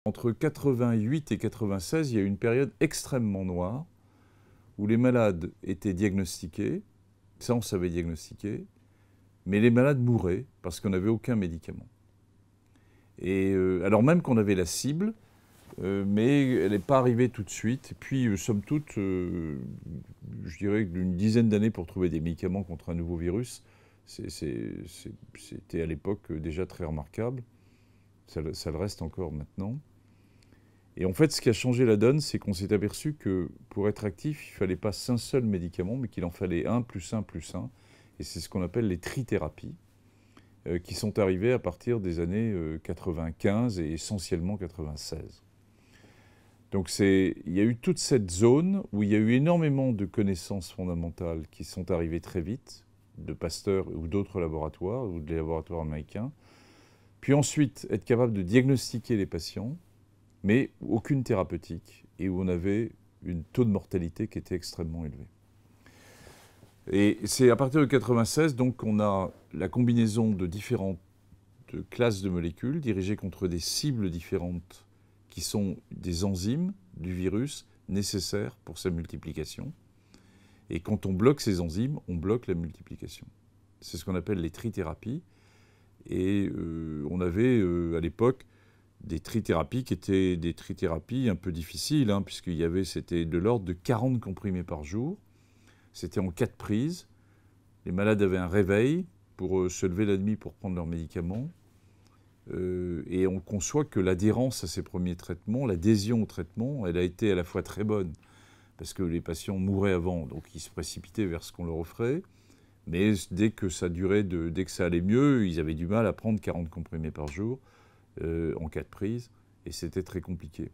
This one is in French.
Entre 88 et 96, il y a eu une période extrêmement noire où les malades étaient diagnostiqués, ça on savait diagnostiquer, mais les malades mouraient parce qu'on n'avait aucun médicament. Et alors même qu'on avait la cible, mais elle n'est pas arrivée tout de suite. Et puis, somme toute, je dirais d'une dizaine d'années pour trouver des médicaments contre un nouveau virus, c'était à l'époque déjà très remarquable. Ça le reste encore maintenant. Et en fait, ce qui a changé la donne, c'est qu'on s'est aperçu que pour être actif, il ne fallait pas un seul médicament, mais qu'il en fallait un, plus un, plus un. Et c'est ce qu'on appelle les trithérapies, qui sont arrivées à partir des années 95 et essentiellement 96. Donc il y a eu toute cette zone où il y a eu énormément de connaissances fondamentales qui sont arrivées très vite, de Pasteur ou d'autres laboratoires, ou des laboratoires américains. Puis ensuite, être capable de diagnostiquer les patients, mais aucune thérapeutique, et où on avait un taux de mortalité qui était extrêmement élevé. Et c'est à partir de 96 donc qu'on a la combinaison de différentes classes de molécules dirigées contre des cibles différentes qui sont des enzymes du virus nécessaires pour sa multiplication. Et quand on bloque ces enzymes, on bloque la multiplication. C'est ce qu'on appelle les trithérapies. Et on avait à l'époque des trithérapies qui étaient des trithérapies un peu difficiles, hein, c'était de l'ordre de 40 comprimés par jour. C'était en 4 prises. Les malades avaient un réveil pour se lever la nuit pour prendre leurs médicaments. Et on conçoit que l'adhérence à ces premiers traitements, l'adhésion au traitement, elle a été à la fois très bonne, parce que les patients mouraient avant, donc ils se précipitaient vers ce qu'on leur offrait. Mais dès que ça allait mieux, ils avaient du mal à prendre 40 comprimés par jour en 4 prises, et c'était très compliqué.